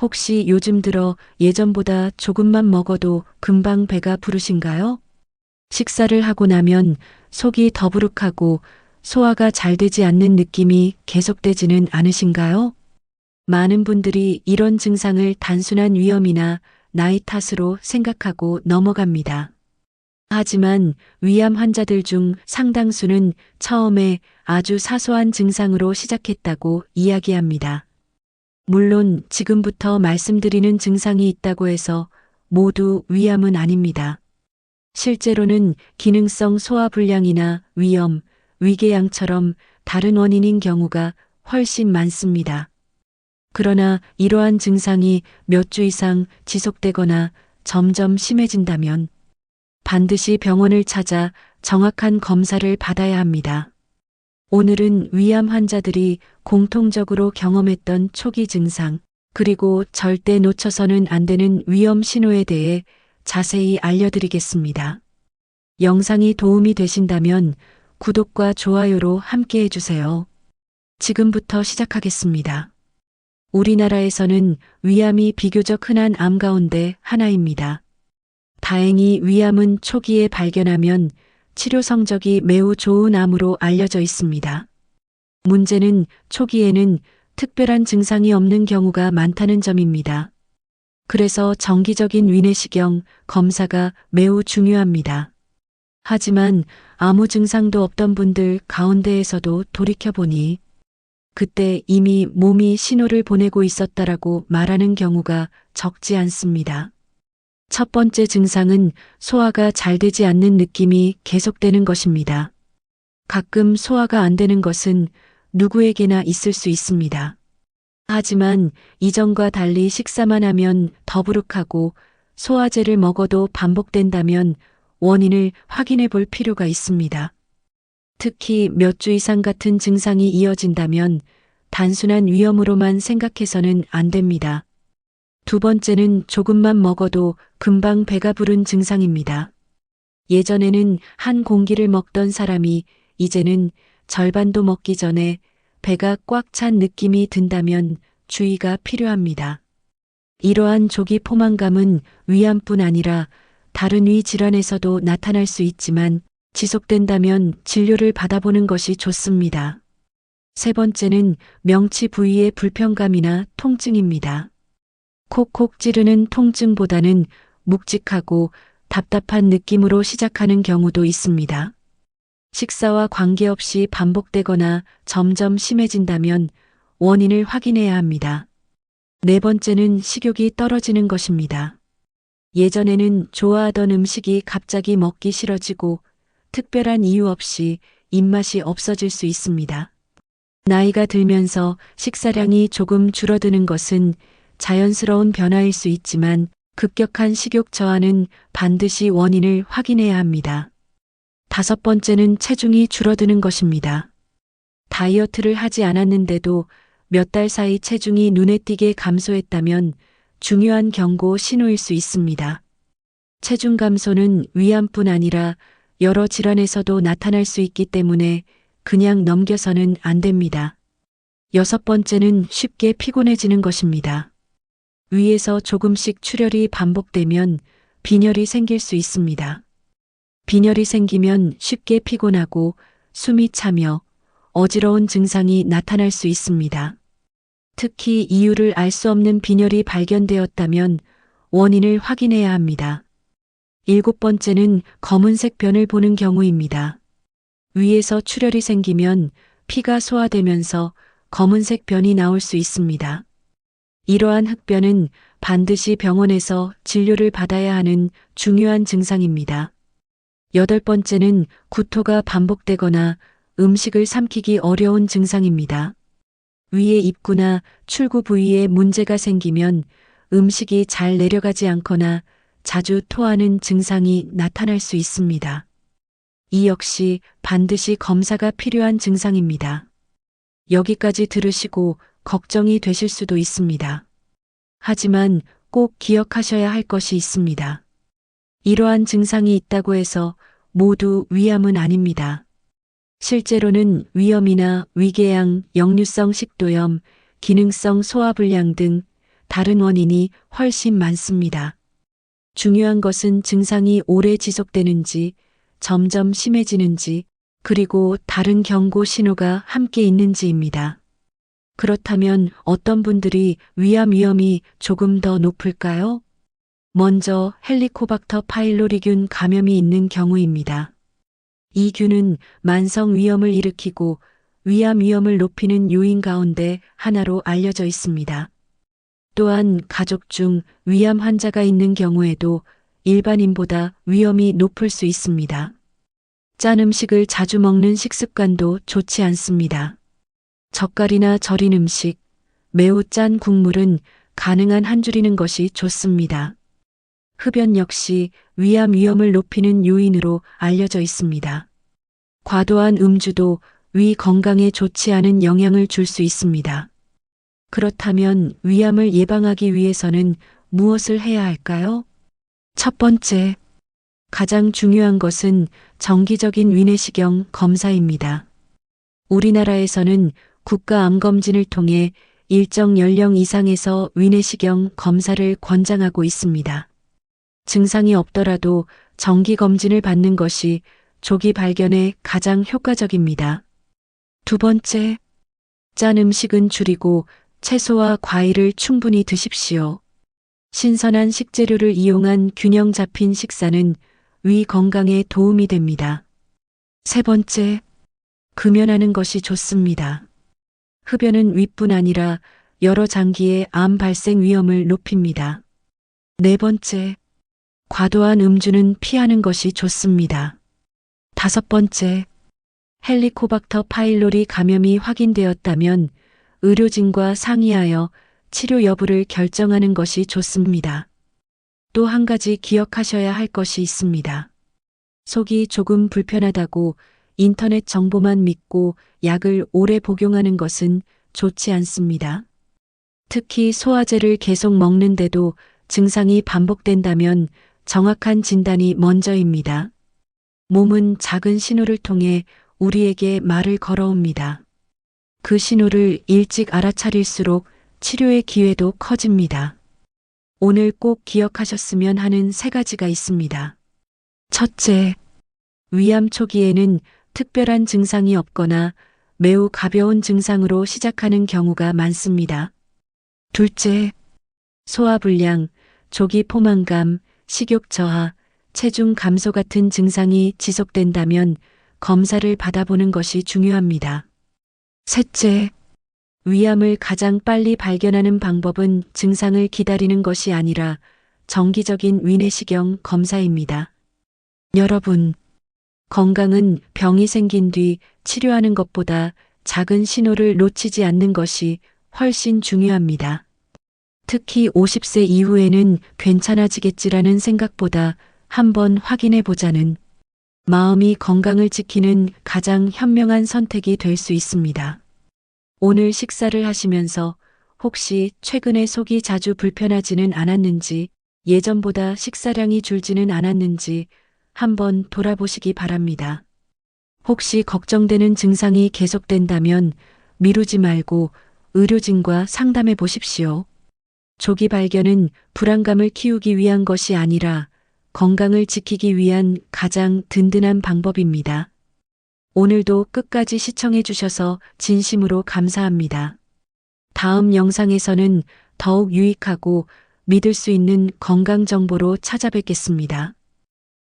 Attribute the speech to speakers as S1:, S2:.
S1: 혹시 요즘 들어 예전보다 조금만 먹어도 금방 배가 부르신가요? 식사를 하고 나면 속이 더부룩하고 소화가 잘 되지 않는 느낌이 계속되지는 않으신가요? 많은 분들이 이런 증상을 단순한 위염이나 나이 탓으로 생각하고 넘어갑니다. 하지만 위암 환자들 중 상당수는 처음에 아주 사소한 증상으로 시작했다고 이야기합니다. 물론 지금부터 말씀드리는 증상이 있다고 해서 모두 위암은 아닙니다. 실제로는 기능성 소화불량이나 위염, 위궤양처럼 다른 원인인 경우가 훨씬 많습니다. 그러나 이러한 증상이 몇 주 이상 지속되거나 점점 심해진다면 반드시 병원을 찾아 정확한 검사를 받아야 합니다. 오늘은 위암 환자들이 공통적으로 경험했던 초기 증상, 그리고 절대 놓쳐서는 안 되는 위험 신호에 대해 자세히 알려드리겠습니다. 영상이 도움이 되신다면 구독과 좋아요로 함께 해주세요. 지금부터 시작하겠습니다. 우리나라에서는 위암이 비교적 흔한 암 가운데 하나입니다. 다행히 위암은 초기에 발견하면 치료 성적이 매우 좋은 암으로 알려져 있습니다. 문제는 초기에는 특별한 증상이 없는 경우가 많다는 점입니다. 그래서 정기적인 위내시경 검사가 매우 중요합니다. 하지만 아무 증상도 없던 분들 가운데에서도 돌이켜보니 그때 이미 몸이 신호를 보내고 있었다라고 말하는 경우가 적지 않습니다. 첫 번째 증상은 소화가 잘 되지 않는 느낌이 계속되는 것입니다. 가끔 소화가 안 되는 것은 누구에게나 있을 수 있습니다. 하지만 이전과 달리 식사만 하면 더부룩하고 소화제를 먹어도 반복된다면 원인을 확인해 볼 필요가 있습니다. 특히 몇 주 이상 같은 증상이 이어진다면 단순한 위염으로만 생각해서는 안 됩니다. 두 번째는 조금만 먹어도 금방 배가 부른 증상입니다. 예전에는 한 공기를 먹던 사람이 이제는 절반도 먹기 전에 배가 꽉 찬 느낌이 든다면 주의가 필요합니다. 이러한 조기 포만감은 위암뿐 아니라 다른 위 질환에서도 나타날 수 있지만 지속된다면 진료를 받아보는 것이 좋습니다. 세 번째는 명치 부위의 불편감이나 통증입니다. 콕콕 찌르는 통증보다는 묵직하고 답답한 느낌으로 시작하는 경우도 있습니다. 식사와 관계없이 반복되거나 점점 심해진다면 원인을 확인해야 합니다. 네 번째는 식욕이 떨어지는 것입니다. 예전에는 좋아하던 음식이 갑자기 먹기 싫어지고 특별한 이유 없이 입맛이 없어질 수 있습니다. 나이가 들면서 식사량이 조금 줄어드는 것은 자연스러운 변화일 수 있지만 급격한 식욕 저하는 반드시 원인을 확인해야 합니다. 다섯 번째는 체중이 줄어드는 것입니다. 다이어트를 하지 않았는데도 몇 달 사이 체중이 눈에 띄게 감소했다면 중요한 경고 신호일 수 있습니다. 체중 감소는 위암뿐 아니라 여러 질환에서도 나타날 수 있기 때문에 그냥 넘겨서는 안 됩니다. 여섯 번째는 쉽게 피곤해지는 것입니다. 위에서 조금씩 출혈이 반복되면 빈혈이 생길 수 있습니다. 빈혈이 생기면 쉽게 피곤하고 숨이 차며 어지러운 증상이 나타날 수 있습니다. 특히 이유를 알 수 없는 빈혈이 발견되었다면 원인을 확인해야 합니다. 일곱 번째는 검은색 변을 보는 경우입니다. 위에서 출혈이 생기면 피가 소화되면서 검은색 변이 나올 수 있습니다. 이러한 흑변은 반드시 병원에서 진료를 받아야 하는 중요한 증상입니다. 여덟 번째는 구토가 반복되거나 음식을 삼키기 어려운 증상입니다. 위의 입구나 출구 부위에 문제가 생기면 음식이 잘 내려가지 않거나 자주 토하는 증상이 나타날 수 있습니다. 이 역시 반드시 검사가 필요한 증상입니다. 여기까지 들으시고 걱정이 되실 수도 있습니다. 하지만 꼭 기억하셔야 할 것이 있습니다. 이러한 증상이 있다고 해서 모두 위암은 아닙니다. 실제로는 위염이나 위궤양, 역류성 식도염, 기능성 소화불량 등 다른 원인이 훨씬 많습니다. 중요한 것은 증상이 오래 지속되는지, 점점 심해지는지, 그리고 다른 경고 신호가 함께 있는지입니다. 그렇다면 어떤 분들이 위암 위험이 조금 더 높을까요? 먼저 헬리코박터 파일로리균 감염이 있는 경우입니다. 이 균은 만성 위염을 일으키고 위암 위험을 높이는 요인 가운데 하나로 알려져 있습니다. 또한 가족 중 위암 환자가 있는 경우에도 일반인보다 위험이 높을 수 있습니다. 짠 음식을 자주 먹는 식습관도 좋지 않습니다. 젓갈이나 절인 음식, 매우 짠 국물은 가능한 한 줄이는 것이 좋습니다. 흡연 역시 위암 위험을 높이는 요인으로 알려져 있습니다. 과도한 음주도 위 건강에 좋지 않은 영향을 줄 수 있습니다. 그렇다면 위암을 예방하기 위해서는 무엇을 해야 할까요? 첫 번째, 가장 중요한 것은 정기적인 위내시경 검사입니다. 우리나라에서는 국가암검진을 통해 일정 연령 이상에서 위내시경 검사를 권장하고 있습니다. 증상이 없더라도 정기검진을 받는 것이 조기 발견에 가장 효과적입니다. 두 번째, 짠 음식은 줄이고 채소와 과일을 충분히 드십시오. 신선한 식재료를 이용한 균형 잡힌 식사는 위 건강에 도움이 됩니다. 세 번째, 금연하는 것이 좋습니다. 흡연은 위뿐 아니라 여러 장기의 암 발생 위험을 높입니다. 네 번째, 과도한 음주는 피하는 것이 좋습니다. 다섯 번째, 헬리코박터 파일로리 감염이 확인되었다면 의료진과 상의하여 치료 여부를 결정하는 것이 좋습니다. 또 한 가지 기억하셔야 할 것이 있습니다. 속이 조금 불편하다고 인터넷 정보만 믿고 약을 오래 복용하는 것은 좋지 않습니다. 특히 소화제를 계속 먹는데도 증상이 반복된다면 정확한 진단이 먼저입니다. 몸은 작은 신호를 통해 우리에게 말을 걸어옵니다. 그 신호를 일찍 알아차릴수록 치료의 기회도 커집니다. 오늘 꼭 기억하셨으면 하는 세 가지가 있습니다. 첫째, 위암 초기에는 특별한 증상이 없거나 매우 가벼운 증상으로 시작하는 경우가 많습니다. 둘째, 소화불량, 조기 포만감, 식욕 저하, 체중 감소 같은 증상이 지속된다면 검사를 받아보는 것이 중요합니다. 셋째, 위암을 가장 빨리 발견하는 방법은 증상을 기다리는 것이 아니라 정기적인 위내시경 검사입니다. 여러분, 건강은 병이 생긴 뒤 치료하는 것보다 작은 신호를 놓치지 않는 것이 훨씬 중요합니다. 특히 50세 이후에는 괜찮아지겠지라는 생각보다 한번 확인해 보자는 마음이 건강을 지키는 가장 현명한 선택이 될 수 있습니다. 오늘 식사를 하시면서 혹시 최근에 속이 자주 불편하지는 않았는지, 예전보다 식사량이 줄지는 않았는지 한번 돌아보시기 바랍니다. 혹시 걱정되는 증상이 계속된다면 미루지 말고 의료진과 상담해 보십시오. 조기 발견은 불안감을 키우기 위한 것이 아니라 건강을 지키기 위한 가장 든든한 방법입니다. 오늘도 끝까지 시청해 주셔서 진심으로 감사합니다. 다음 영상에서는 더욱 유익하고 믿을 수 있는 건강 정보로 찾아뵙겠습니다.